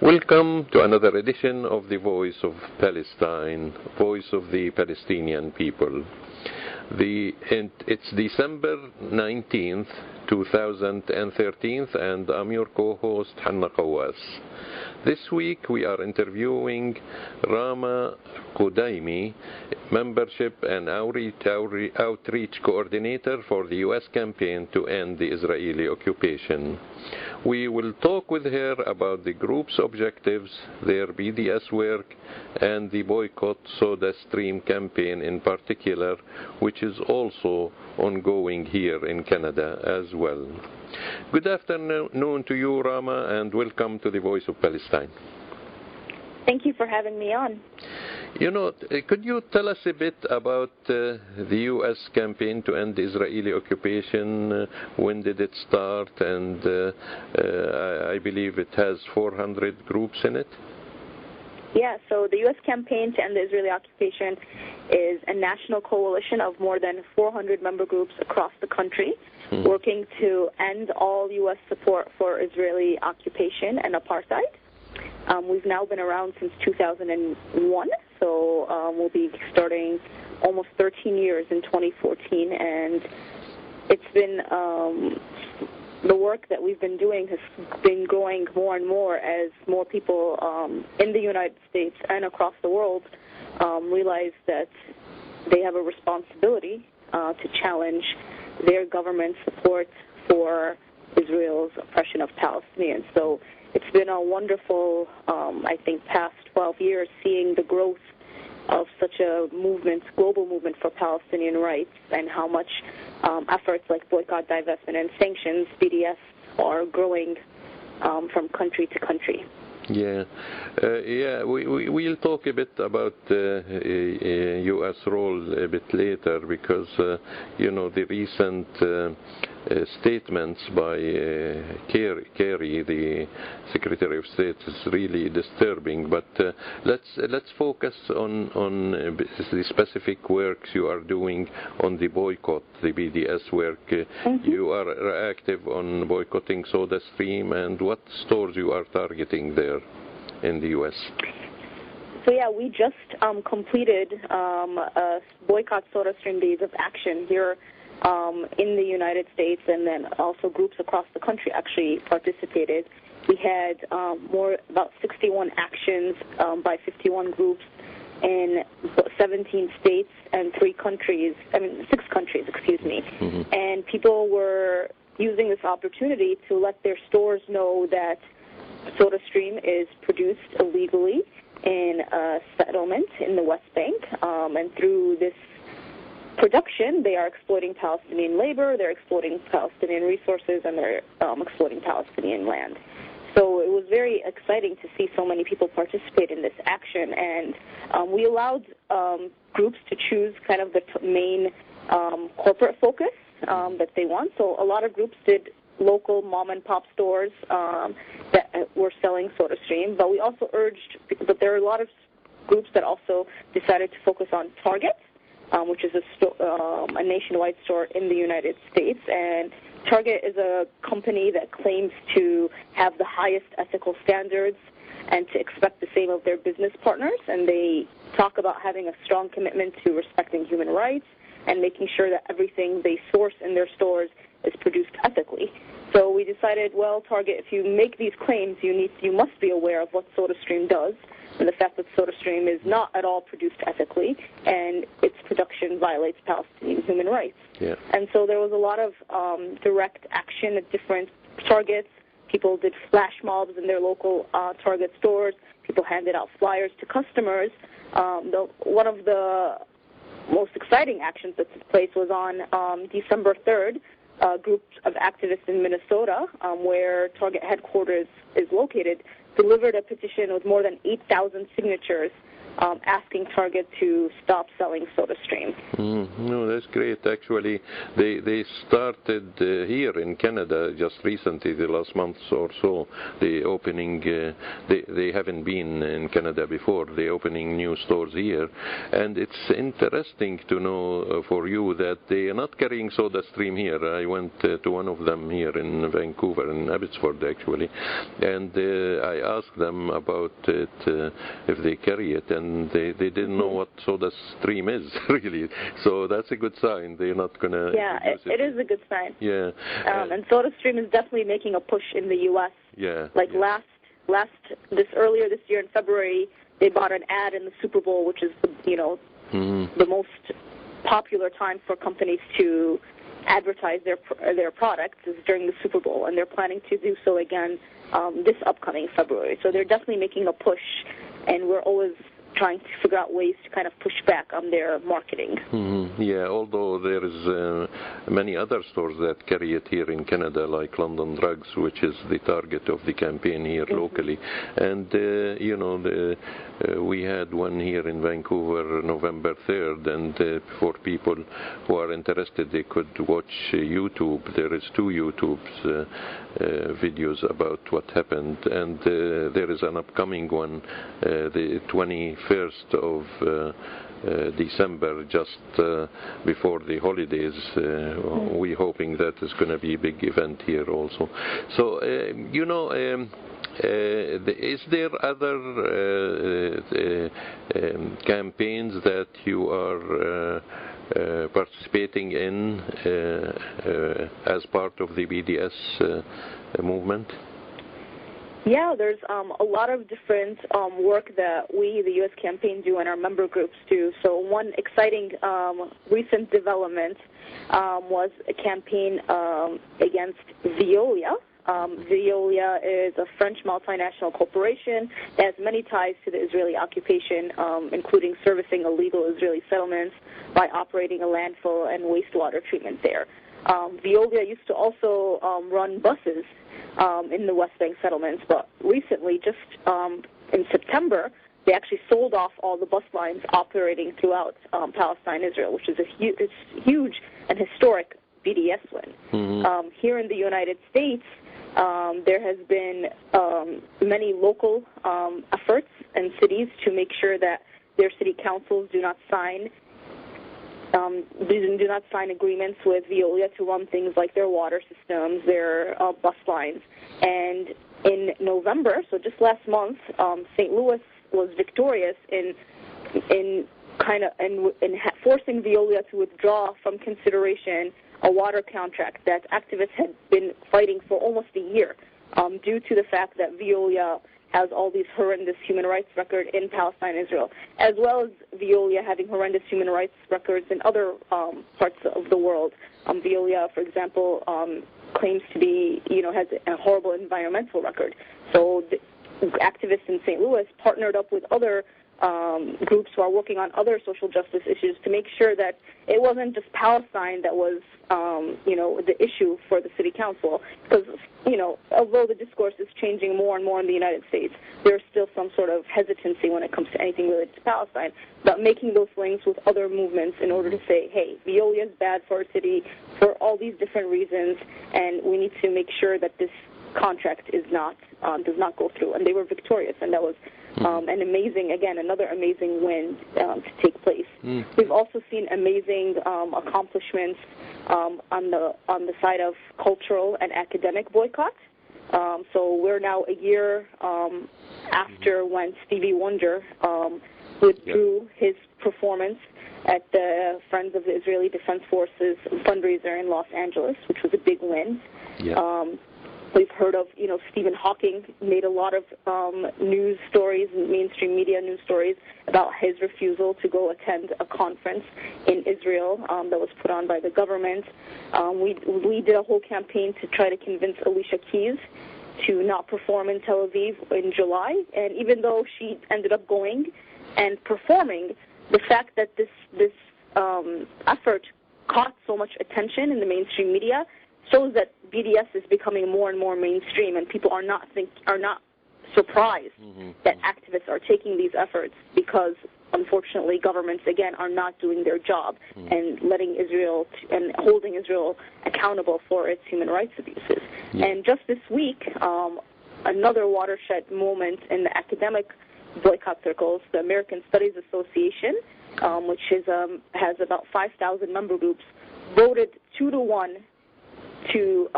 Welcome to another edition of the Voice of Palestine, Voice of the Palestinian People. It's December 19th, 2013, and I'm your co-host, Hanna Qawas. This week we are interviewing Ramah Kudaimi, Membership and Outreach Coordinator for the U.S. campaign to end the Israeli occupation. We will talk with her about the group's objectives, their BDS work, and the Boycott Sodastream campaign in particular, which is also ongoing here in Canada as well. Good afternoon to you, Ramah, and welcome to the Voice of Palestine. Thank you for having me on. Could you tell us a bit about the U.S. campaign to end the Israeli occupation? When did it start? And I believe it has 400 groups in it. Yeah, so the U.S. campaign to end the Israeli occupation is a national coalition of more than 400 member groups across the country, working to end all U.S. support for Israeli occupation and apartheid. We've now been around since 2001, so we'll be starting almost 13 years in 2014, and it's been the work that we've been doing has been growing more and more as more people in the United States and across the world realize that they have a responsibility to challenge their government's support for Israel's oppression of Palestinians. So it's been a wonderful, I think, past 12 years seeing the growth of such a movement, global movement for Palestinian rights, and how much efforts like boycott, divestment, and sanctions, BDS, are growing from country to country. We'll talk a bit about the U.S. role a bit later, because the recent statements by Kerry, the Secretary of State, is really disturbing. But let's focus on the specific works you are doing on the boycott, the BDS work. You are active on boycotting Sodastream, and what stores you are targeting there in the U.S.? So we just completed a Boycott Sodastream Days of Action here in the United States, and then also groups across the country actually participated. We had about 61 actions by 51 groups in 17 states and 6 countries, And people were using this opportunity to let their stores know that Sodastream is produced illegally in a settlement in the West Bank, and through this production, they are exploiting Palestinian labor, they're exploiting Palestinian resources, and they're exploiting Palestinian land. So it was very exciting to see so many people participate in this action, and we allowed groups to choose kind of the main corporate focus that they want. So a lot of groups did local mom-and-pop stores that were selling Sodastream, but we also urged, but there are a lot of groups that also decided to focus on Target, which is a nationwide store in the United States. And Target is a company that claims to have the highest ethical standards and to expect the same of their business partners. And they talk about having a strong commitment to respecting human rights and making sure that everything they source in their stores is produced ethically. So we decided, well, Target, if you make these claims, you must be aware of what Sodastream does, and the fact that Sodastream is not at all produced ethically, and its production violates Palestinian human rights. And so there was a lot of direct action at different Targets. People did flash mobs in their local Target stores. People handed out flyers to customers. One of the most exciting actions that took place was on December 3rd. A group of activists in Minnesota, where Target headquarters is located, delivered a petition with more than 8,000 signatures asking Target to stop selling Sodastream. No, that's great. Actually, they started here in Canada just recently, the last month or so, the opening, they haven't been in Canada before, they're opening new stores here. And it's interesting to know for you that they are not carrying Sodastream here. I went to one of them here in Vancouver, in Abbotsford actually, and asked them about it, if they carry it, and they didn't know what Sodastream is, really. So that's a good sign. They're not going to it is a good sign. Yeah. And Sodastream is definitely making a push in the U.S. Yeah. Like earlier this year in February, they bought an ad in the Super Bowl, which is, the most popular time for companies to advertise their products is during the Super Bowl, and they're planning to do so again this upcoming February. So they're definitely making a push, and we're always trying to figure out ways to kind of push back on their marketing. Yeah, although there is many other stores that carry it here in Canada, like London Drugs, which is the target of the campaign here locally. And, we had one here in Vancouver November 3rd, and for people who are interested, they could watch YouTube. There is 2 YouTube's videos about what happened, and there is an upcoming one, the 21st of December, just before the holidays. We're hoping that is going to be a big event here also. So, is there other campaigns that you are participating in as part of the BDS movement? Yeah, there's a lot of different work that we, the U.S. campaign, do and our member groups do. So one exciting recent development was a campaign against Veolia. Veolia is a French multinational corporation that has many ties to the Israeli occupation, including servicing illegal Israeli settlements by operating a landfill and wastewater treatment there. Veolia used to also run buses in the West Bank settlements, but recently, just in September, they actually sold off all the bus lines operating throughout Palestine, Israel, which is a huge and historic BDS win. Here in the United States, there has been many local efforts in cities to make sure that their city councils do not sign agreements with Veolia to run things like their water systems, their bus lines. And in November, so just last month, St. Louis was victorious in forcing Veolia to withdraw from consideration a water contract that activists had been fighting for almost a year, due to the fact that Veolia has all these horrendous human rights records in Palestine, Israel, as well as Veolia having horrendous human rights records in other parts of the world. Veolia, for example, claims to be, has a horrible environmental record. So the activists in St. Louis partnered up with other groups who are working on other social justice issues to make sure that it wasn't just Palestine that was, the issue for the city council. Because, although the discourse is changing more and more in the United States, there's still some sort of hesitancy when it comes to anything related to Palestine, but making those links with other movements in order to say, hey, Veolia is bad for our city for all these different reasons, and we need to make sure that this contract does not go through. And they were victorious, and that was another amazing win to take place. We've also seen amazing accomplishments on the side of cultural and academic boycott. So we're now a year after when Stevie Wonder withdrew his performance at the Friends of the Israeli Defense Forces fundraiser in Los Angeles, which was a big win. We've heard of, Stephen Hawking made a lot of news stories, mainstream media news stories about his refusal to go attend a conference in Israel that was put on by the government. We did a whole campaign to try to convince Alicia Keys to not perform in Tel Aviv in July, and even though she ended up going and performing, the fact that this effort caught so much attention in the mainstream media shows that BDS is becoming more and more mainstream, and people are not surprised that activists are taking these efforts, because unfortunately governments again are not doing their job and letting Israel and holding Israel accountable for its human rights abuses. And just this week, another watershed moment in the academic boycott circles, the American Studies Association, which has about 5,000 member groups, voted 2-1 to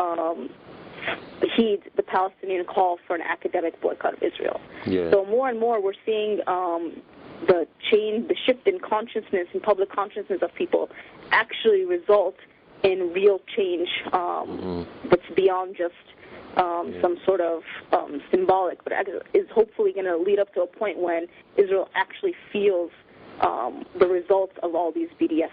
heed the Palestinian call for an academic boycott of Israel. Yeah. So more and more we're seeing the shift in consciousness, in public consciousness of people actually result in real change that's beyond just some sort of symbolic, but is hopefully going to lead up to a point when Israel actually feels the results of all these BDS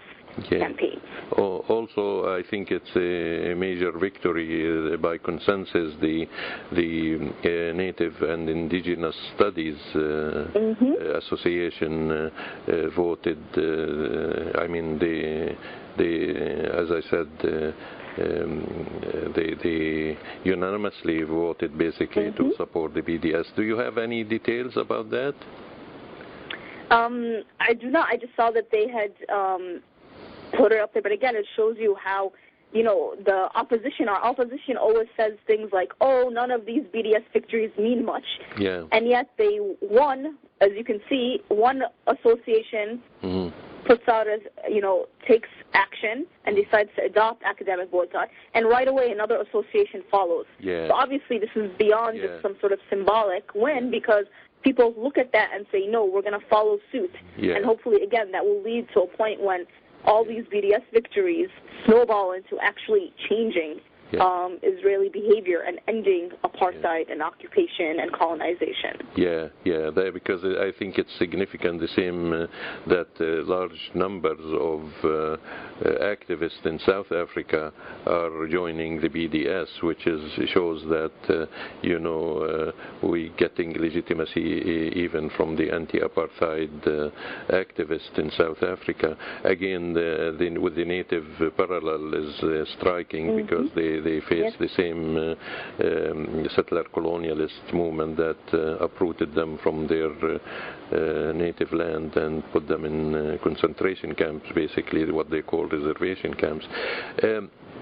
campaigns. Also, I think it's a major victory by consensus. The Native and Indigenous Studies Association voted. I mean, as I said. They unanimously voted basically to support the BDS. Do you have any details about that? I do not. I just saw that they had put it up there. But again, it shows you how, the opposition, our opposition always says things like, oh, none of these BDS victories mean much. Yeah. And yet they won, as you can see, one association puts out as, takes action and decides to adopt academic boycott, and right away another association follows. Yeah. So obviously this is beyond just some sort of symbolic win, because people look at that and say, no, we're going to follow suit. Yeah. And hopefully, again, that will lead to a point when all these BDS victories snowball into actually changing Israeli behavior and ending apartheid and occupation and colonization. Because I think it's significant, the same that large numbers of activists in South Africa are joining the BDS, which shows that we getting legitimacy even from the anti-apartheid activists in South Africa. Again, with the native parallel is striking because they face the same settler colonialist movement that uprooted them from their native land and put them in concentration camps, basically what they call reservation camps.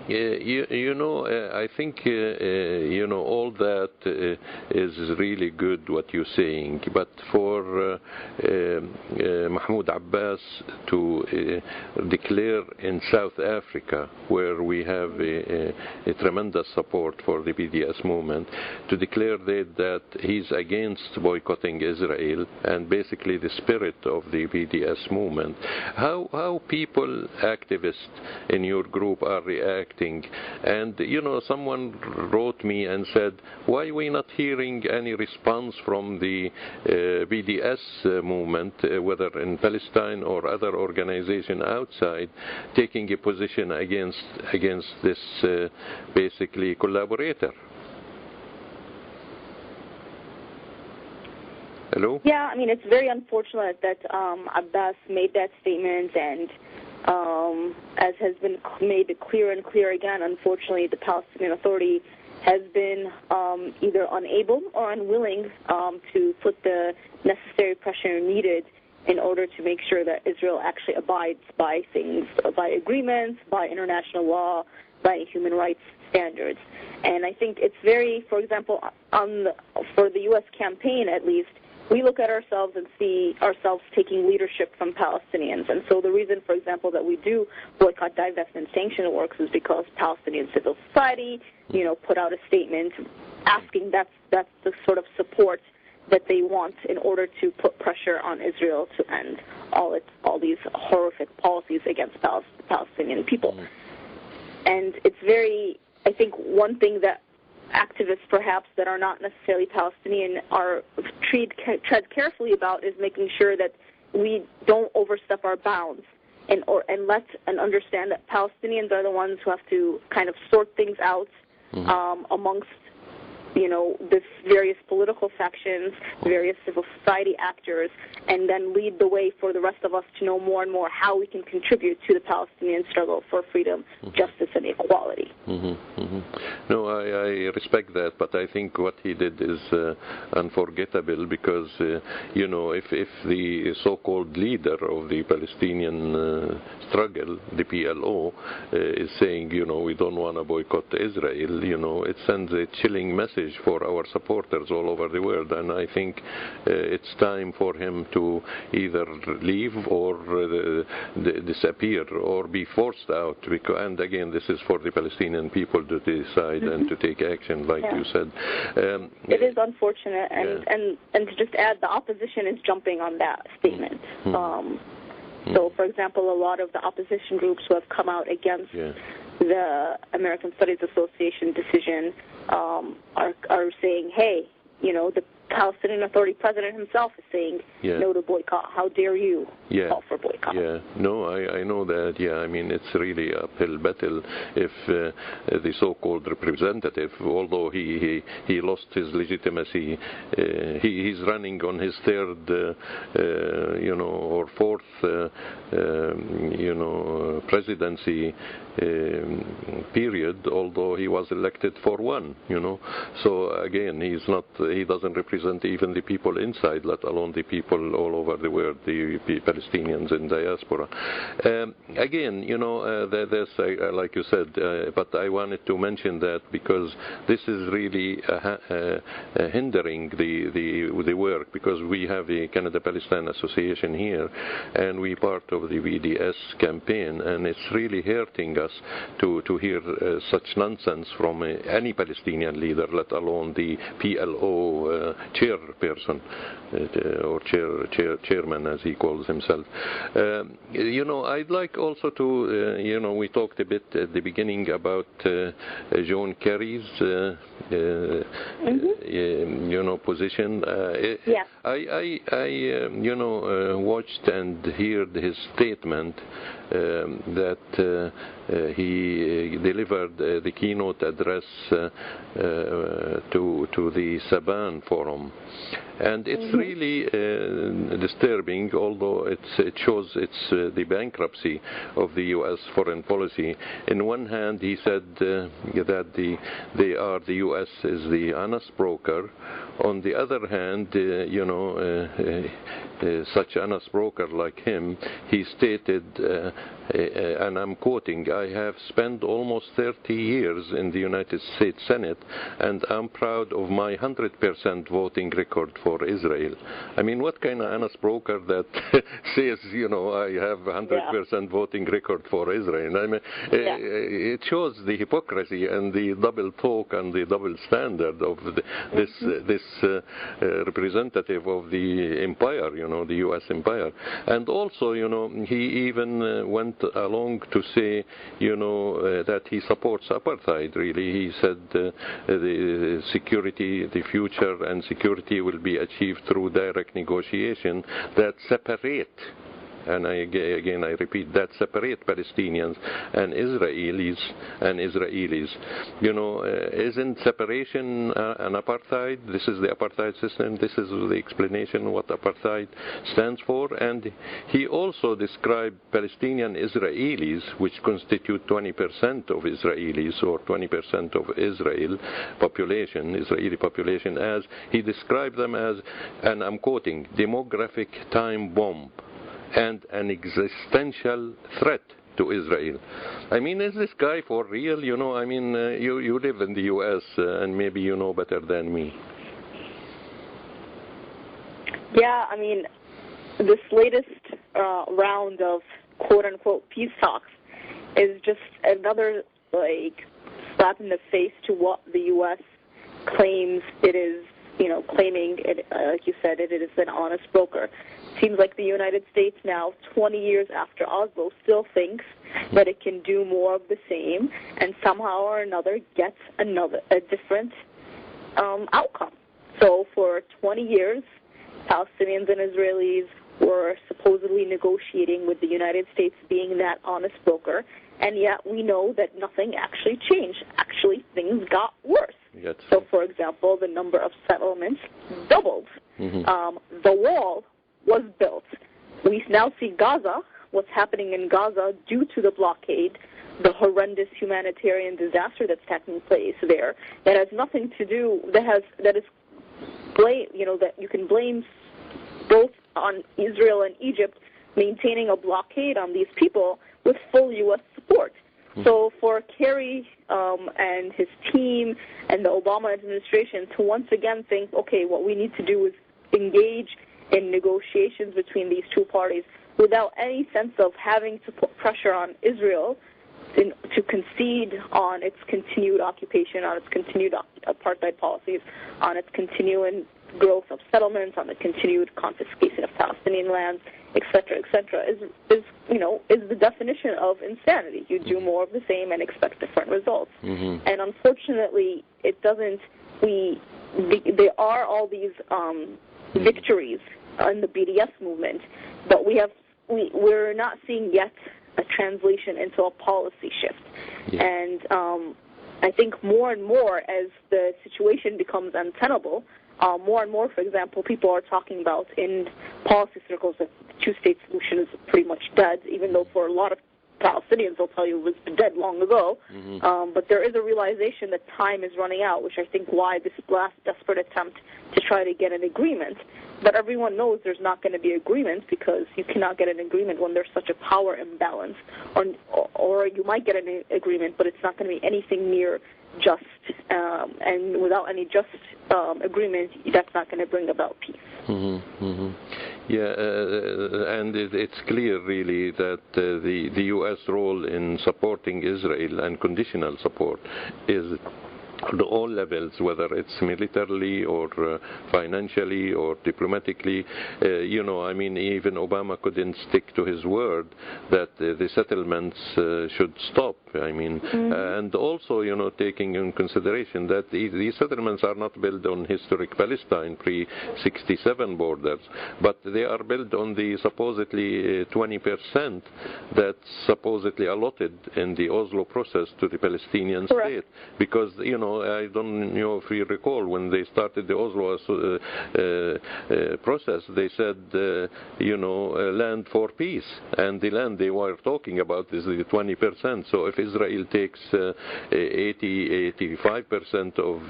I think all that is really good what you're saying, but for Mahmoud Abbas to declare in South Africa, where we have a tremendous support for the BDS movement, to declare that he's against boycotting Israel and basically the spirit of the BDS movement, how people, activists in your group are reacting. And someone wrote me and said, why are we not hearing any response from the BDS movement, whether in Palestine or other organization outside, taking a position against this basically collaborator? Hello? Yeah, I mean, it's very unfortunate that Abbas made that statement, and as has been made clear and clear again, unfortunately, the Palestinian Authority has been either unable or unwilling to put the necessary pressure needed in order to make sure that Israel actually abides by things, by agreements, by international law, by human rights standards. And I think it's very, for example, for the U.S. campaign at least, we look at ourselves and see ourselves taking leadership from Palestinians. And so the reason, for example, that we do boycott, divestment, sanction works is because Palestinian civil society, put out a statement asking that's the sort of support that they want in order to put pressure on Israel to end all these horrific policies against Palestinian people. And it's very, I think, one thing that activists perhaps that are not necessarily Palestinian are tread carefully about is making sure that we don't overstep our bounds and understand that Palestinians are the ones who have to kind of sort things out amongst the various political factions, various civil society actors, and then lead the way for the rest of us to know more and more how we can contribute to the Palestinian struggle for freedom, justice, and equality. No, I respect that, but I think what he did is unforgettable because, if the so-called leader of the Palestinian struggle, the PLO, is saying, we don't want to boycott Israel, it sends a chilling message message for our supporters all over the world, and I think it's time for him to either leave or disappear or be forced out. And again, this is for the Palestinian people to decide and to take action, like you said. It is unfortunate, and to just add, the opposition is jumping on that statement. So, for example, a lot of the opposition groups who have come out against the American Studies Association decision are saying, hey, the Palestinian Authority president himself is saying no to boycott. How dare you call for boycott? No, I know that. I mean, it's really an uphill battle if the so-called representative, although he lost his legitimacy, he's running on his third, or fourth, presidency period, although he was elected for one, So again, he doesn't represent even the people inside, let alone the people all over the world, the Palestinians in diaspora. Again, there's, like you said, but I wanted to mention that because this is really hindering the work, because we have the Canada-Palestine Association here, and we part of the VDS campaign, and it's really hurting us to hear such nonsense from any Palestinian leader, let alone the PLO chairperson or chairman, as he calls himself. I'd like also to, we talked a bit at the beginning about John Kerry's, position. I watched and heard his statement that he delivered the keynote address to the Saban Forum. And it's really disturbing, although it shows the bankruptcy of the U.S. foreign policy. In one hand, he said that the U.S. is the honest broker. On the other hand, such honest broker like him, he stated, and I'm quoting, "I have spent almost 30 years in the United States Senate, and I'm proud of my 100% voting record for Israel." I mean, what kind of honest broker that says, I have 100% voting record for Israel? I mean, it shows the hypocrisy and the double talk and the double standard of this representative of the empire, the U.S. empire. And also, he even went along to say, that he supports apartheid, really. He said the security, the future and security will be achieved through direct negotiation that separate, and I repeat, that separate Palestinians and Israelis. Isn't separation an apartheid? This is the apartheid system. This is the explanation what apartheid stands for. And he also described Palestinian Israelis, which constitute 20% of Israelis or 20% of Israeli population, as he described them as, and I'm quoting, demographic time bomb and an existential threat to Israel. I mean, is this guy for real? I mean, you live in the U.S. And maybe you know better than me. Yeah, I mean, this latest round of quote-unquote peace talks is just another, slap in the face to what the U.S. claims it is, claiming, it, like you said, it is an honest broker. Seems like the United States now, 20 years after Oslo, still thinks that it can do more of the same and somehow or another gets a different outcome. So for 20 years, Palestinians and Israelis were supposedly negotiating with the United States being that honest broker, and yet we know that nothing actually changed. Actually, things got worse. Yes. So, for example, the number of settlements doubled. The wall was built. We now see Gaza, what's happening in Gaza due to the blockade, the horrendous humanitarian disaster that's taking place there, that has nothing to do, that you can blame both on Israel and Egypt maintaining a blockade on these people with full U.S. support. So for Kerry and his team and the Obama administration to once again think, okay, what we need to do is engage in negotiations between these two parties without any sense of having to put pressure on Israel to concede on its continued occupation, on its continued apartheid policies, on its continuing growth of settlements, on the continued confiscation of Palestinian lands, etc., is the definition of insanity. You do more of the same and expect different results. And unfortunately, it doesn't. There are all these victories in the BDS movement, but we're not seeing yet a translation into a policy shift. And I think more and more as the situation becomes untenable, more and more, for example, people are talking about in policy circles that the two-state solution is pretty much dead, even though for a lot of Palestinians they'll tell you it was dead long ago. But there is a realization that time is running out, which I think why this last desperate attempt to try to get an agreement. But everyone knows there's not going to be agreement because you cannot get an agreement when there's such a power imbalance. Or you might get an agreement, but it's not going to be anything near just. And without any just agreement, that's not going to bring about peace. Yeah, and it's clear really that the U.S. role in supporting Israel and conditional support is at all levels, whether it's militarily or financially or diplomatically. I mean, even Obama couldn't stick to his word that the settlements should stop. I mean, and also, taking in consideration that these settlements are not built on historic Palestine pre-67 borders, but they are built on the supposedly 20% that's supposedly allotted in the Oslo process to the Palestinian state. Because, I don't know if you recall, when they started the Oslo process, they said, land for peace. And the land they were talking about is the 20%. So if Israel takes 85% of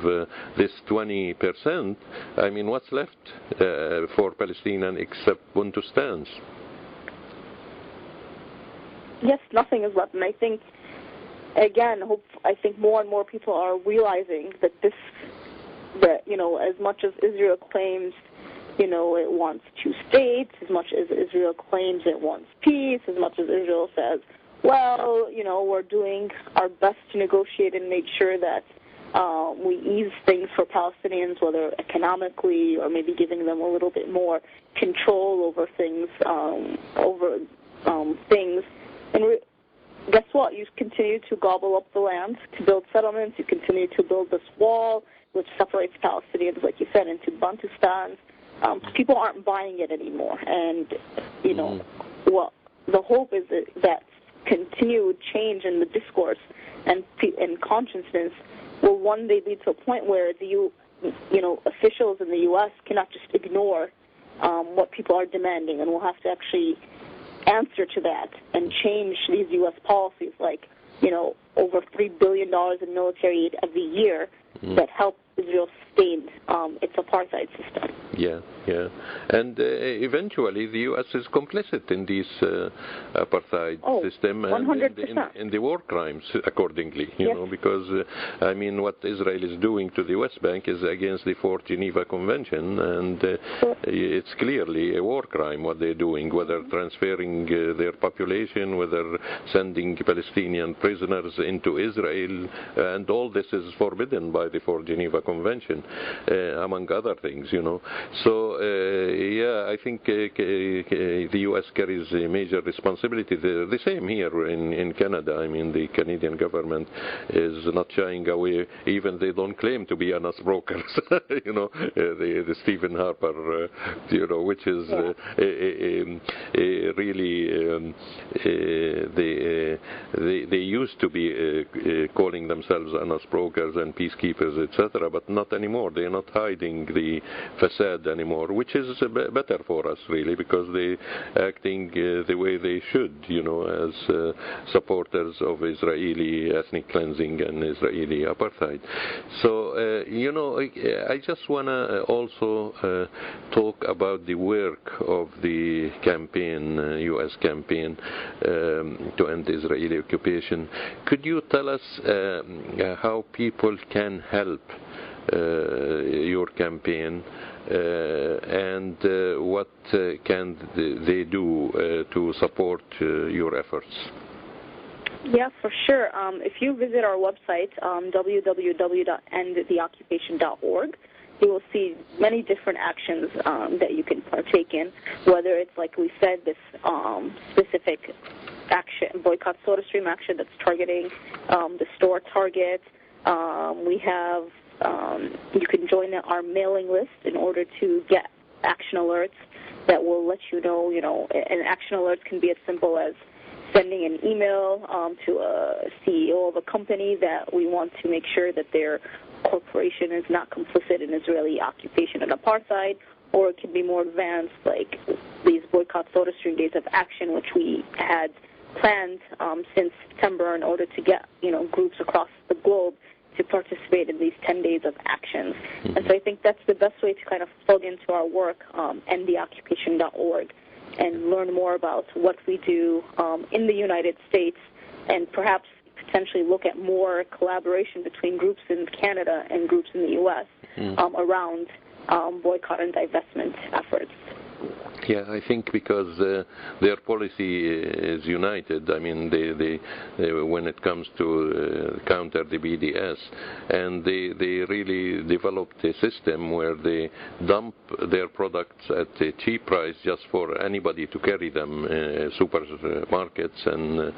this 20%, I mean, what's left for Palestinians except Bantustans? Yes, nothing is left. And I think, again, I think more and more people are realizing that as much as Israel claims, it wants two states, as much as Israel claims it wants peace, as much as Israel says, well, we're doing our best to negotiate and make sure that we ease things for Palestinians, whether economically or maybe giving them a little bit more control over things, And guess what? You continue to gobble up the land to build settlements. You continue to build this wall, which separates Palestinians, like you said, into Bantustans. People aren't buying it anymore. And, the hope is that continued change in the discourse and consciousness will one day lead to a point where officials in the U.S. cannot just ignore what people are demanding, and will have to actually answer to that and change these U.S. policies, like over $3 billion in military aid every year that help Israel sustain its apartheid system. Yeah. And eventually the U.S. is complicit in this apartheid system and in the war crimes accordingly, because, what Israel is doing to the West Bank is against the Fourth Geneva Convention, and it's clearly a war crime what they're doing, whether transferring their population, whether sending Palestinian prisoners into Israel, and all this is forbidden by the Fourth Geneva Convention, among other things, So, I think the U.S. carries a major responsibility. The same here in Canada. I mean, the Canadian government is not shying away, even they don't claim to be honest brokers, the Stephen Harper, which is really, they used to be calling themselves honest brokers and peacekeepers, etc., but not anymore. They're not hiding the facade anymore, which is better for us, really, because they're acting the way they should, as supporters of Israeli ethnic cleansing and Israeli apartheid. So, I just want to also talk about the work of the campaign, U.S. campaign to end Israeli occupation. Could you tell us how people can help your campaign and what can they do to support your efforts? Yeah, for sure. If you visit our website, www.endtheoccupation.org, you will see many different actions that you can partake in, whether it's, like we said, this specific action, Boycott Sodastream action that's targeting the store target. We have, you can join our mailing list in order to get action alerts that will let you know, and action alerts can be as simple as sending an email to a CEO of a company that we want to make sure that their corporation is not complicit in Israeli occupation and apartheid, or it can be more advanced, like these Boycott Sodastream days of action, which we had planned since September in order to get groups across the globe to participate in these 10 days of actions. Mm-hmm. And so I think that's the best way to kind of plug into our work, endtheoccupation.org, and learn more about what we do in the United States, and perhaps potentially look at more collaboration between groups in Canada and groups in the U.S. Around boycott and divestment efforts. Yeah, I think because their policy is united. I mean, they when it comes to counter the BDS, and they really developed a system where they dump their products at a cheap price just for anybody to carry them, supermarkets and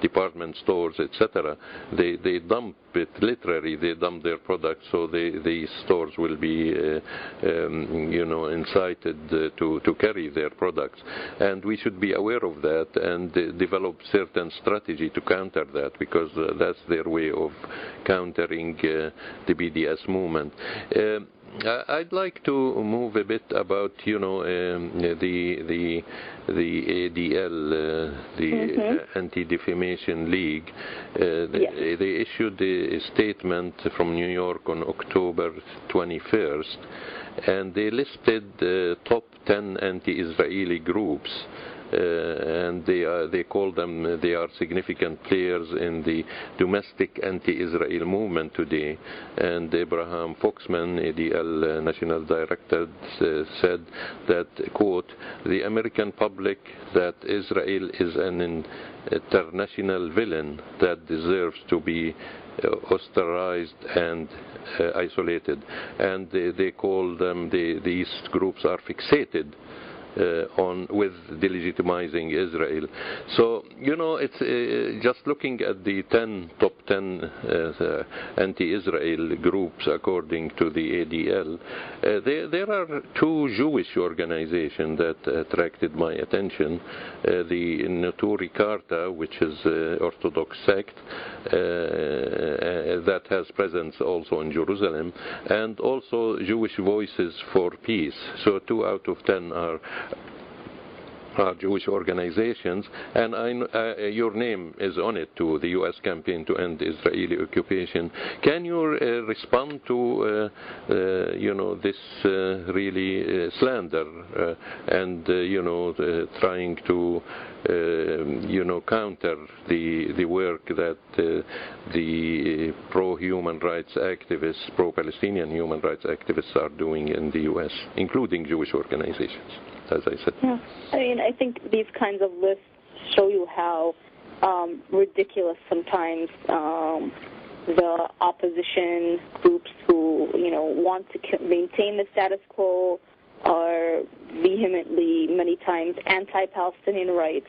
department stores, etc. They dump it literally. They dump their products, so these stores will be incited to carry their products, and we should be aware of that and develop certain strategy to counter that, because that's their way of countering the BDS movement. I'd like to move a bit about the ADL, the Anti-Defamation League. They issued a statement from New York on October 21st, and they listed the top 10 anti-Israeli groups. And they call them, they are significant players in the domestic anti-Israel movement today. And Abraham Foxman, ADL National Director, said that, quote, "The American public that Israel is an international villain that deserves to be ostracized and isolated." And they call them, these groups are fixated with delegitimizing Israel. So, it's just looking at the top 10 anti-Israel groups according to the ADL. There are two Jewish organizations that attracted my attention. The Neturei Karta, which is an Orthodox sect that has presence also in Jerusalem, and also Jewish Voices for Peace. So 2 out of 10 are Jewish organizations, and your name is on it too, the U.S. campaign to end Israeli occupation. Can you respond to this really slander and trying to counter the work that the pro-human rights activists, pro-Palestinian human rights activists are doing in the U.S., including Jewish organizations, as I said? Yeah, I think these kinds of lists show you how ridiculous sometimes the opposition groups who want to maintain the status quo are vehemently, many times, anti-Palestinian rights,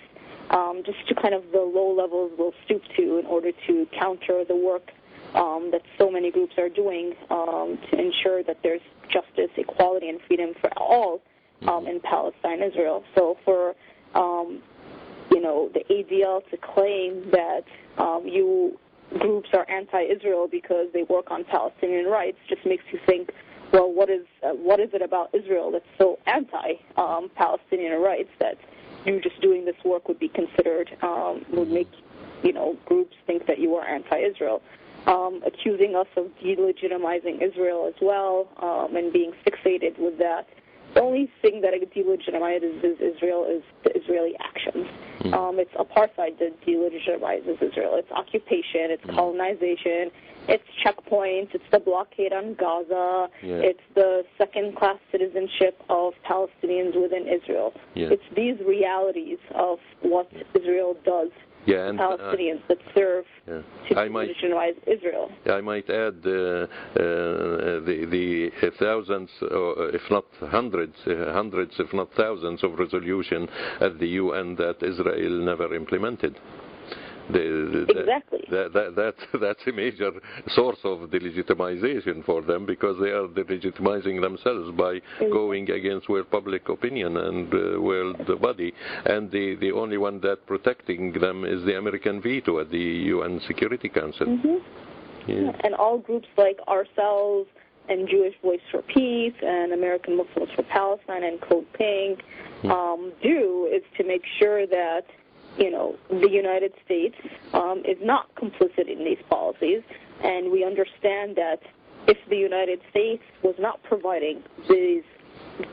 just to kind of the low levels we'll stoop to in order to counter the work that so many groups are doing to ensure that there's justice, equality, and freedom for all in Palestine, Israel. So for the ADL to claim that you groups are anti-Israel because they work on Palestinian rights just makes you think, well, what is it about Israel that's so anti-Palestinian rights that you just doing this work would be considered, would make, groups think that you are anti-Israel. Accusing us of delegitimizing Israel as well, and being fixated with that. The only thing that delegitimizes Israel is the Israeli actions. It's apartheid that delegitimizes Israel. It's occupation, it's colonization, it's checkpoints, it's the blockade on Gaza, it's the second-class citizenship of Palestinians within Israel. It's these realities of what Israel does to Palestinians that serve to legitimize Israel. I might add the thousands, if not hundreds, if not thousands of resolutions at the UN that Israel never implemented. Exactly. That's a major source of delegitimization for them, because they are delegitimizing themselves by going against world public opinion and world body. And the only one that protecting them is the American veto at the UN Security Council. And all groups like ourselves and Jewish Voice for Peace and American Muslims for Palestine and Code Pink do is to make sure that the United States is not complicit in these policies, and we understand that if the United States was not providing these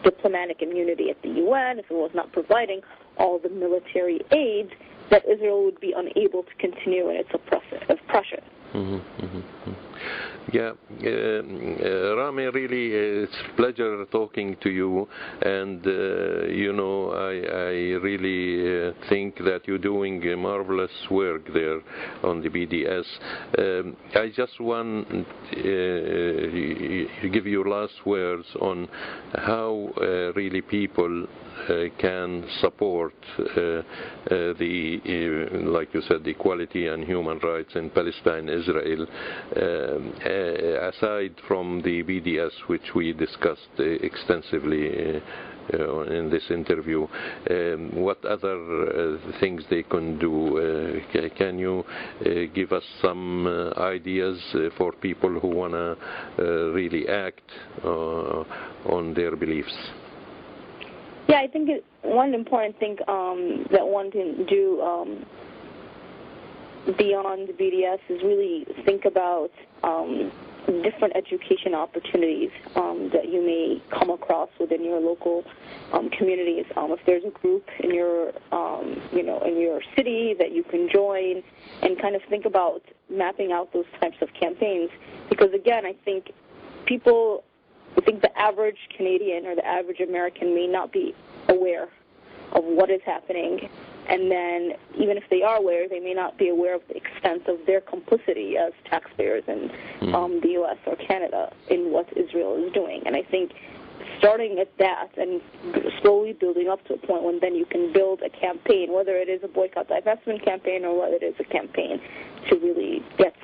diplomatic immunity at the UN, if it was not providing all the military aid, that Israel would be unable to continue in its oppression. Rami, really, it's a pleasure talking to you, and I really think that you're doing a marvelous work there on the BDS. I just want to give you last words on how really people can support like you said, the equality and human rights in Palestine, Israel, aside from the BDS, which we discussed extensively in this interview. What other things they can do? Can you give us some ideas for people who want to really act on their beliefs? Yeah, I think one important thing that one can do beyond the BDS is really think about different education opportunities that you may come across within your local communities. If there's a group in your, in your city that you can join, and kind of think about mapping out those types of campaigns. Because again, I think the average Canadian or the average American may not be aware of what is happening, and then even if they are aware, they may not be aware of the extent of their complicity as taxpayers in the U.S. or Canada in what Israel is doing. And I think starting at that and slowly building up to a point when then you can build a campaign, whether it is a boycott divestment campaign or whether it is a campaign to really get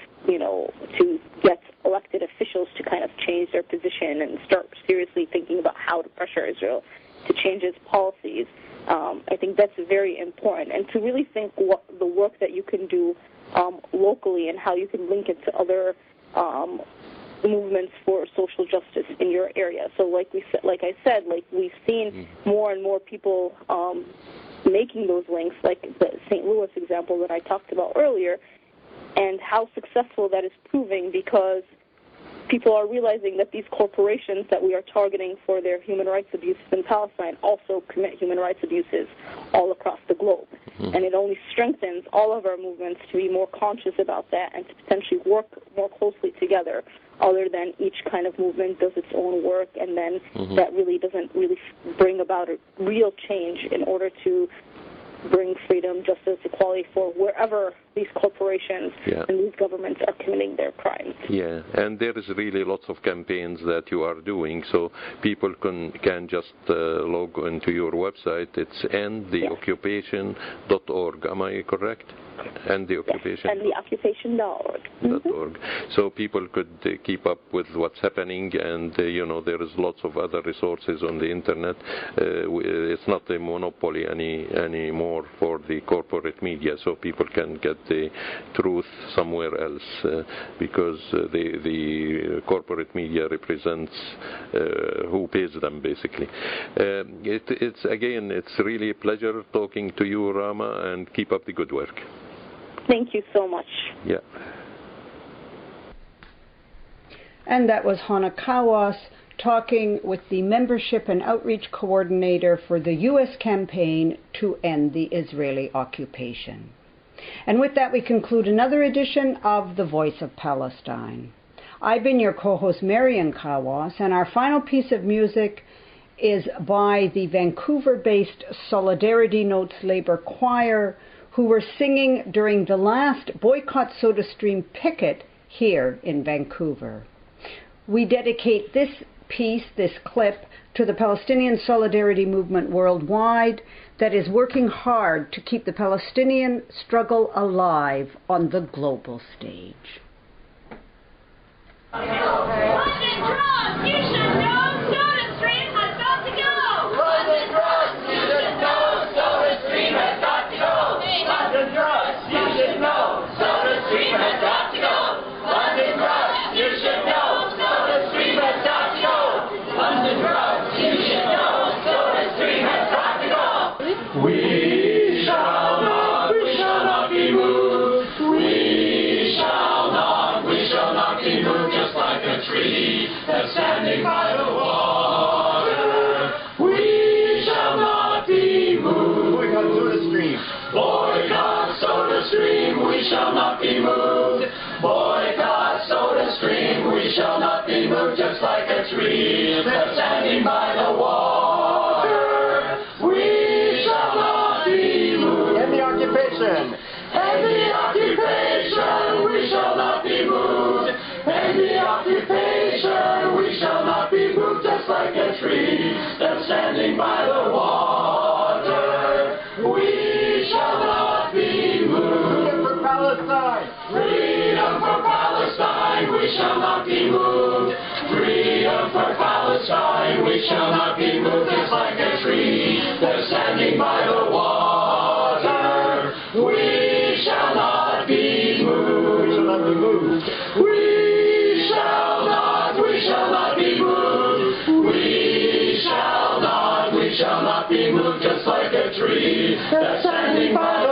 elected officials to kind of change their position and start seriously thinking about how to pressure Israel to change its policies. I think that's very important. And to really think what the work that you can do locally and how you can link it to other movements for social justice in your area. So like I said, we've seen more and more people making those links, like the St. Louis example that I talked about earlier, and how successful that is proving, because people are realizing that these corporations that we are targeting for their human rights abuses in Palestine also commit human rights abuses all across the globe. And it only strengthens all of our movements to be more conscious about that and to potentially work more closely together, other than each kind of movement does its own work, and then that really doesn't really bring about a real change in order to bring freedom, justice, equality for wherever these corporations and these governments are committing their crimes. Yeah, and there is really lots of campaigns that you are doing, so people can just log into your website. It's endtheoccupation.org. Am I correct? Endtheoccupation. Endtheoccupation.org. So people could keep up with what's happening, and there is lots of other resources on the internet. It's not a monopoly anymore for the corporate media, so people can get the truth somewhere else because the corporate media represents who pays them, basically. It's really a pleasure talking to you, Ramah, and keep up the good work. Thank you so much. Yeah. And that was Hannah Kawas talking with the Membership and Outreach Coordinator for the U.S. campaign to end the Israeli occupation. And with that, we conclude another edition of The Voice of Palestine. I've been your co-host, Marian Kawas, and our final piece of music is by the Vancouver-based Solidarity Notes Labour Choir, who were singing during the last Boycott Sodastream picket here in Vancouver. We dedicate this piece, this clip, to the Palestinian Solidarity Movement worldwide that is working hard to keep the Palestinian struggle alive on the global stage. We shall not be moved. We shall not be moved, just like a tree that's standing by the water. We shall not be moved. Boycott Sodastream. Boycott Sodastream. We shall not be moved. Boycott Sodastream. We shall not be moved, just like a tree that's standing by the water. We shall not be moved. End the occupation. End the occupation. We shall not be moved. End the occupation. We shall not be moved, just like a tree that's standing by the water. We shall not be moved. Freedom for Palestine. Freedom for Palestine. We shall not be moved. Freedom for Palestine. We shall not be moved, just like a tree that's standing by the water. We shall not be moved. We shall not be moved. We shall not be moved. We shall not be moved, just like a tree that's standing by the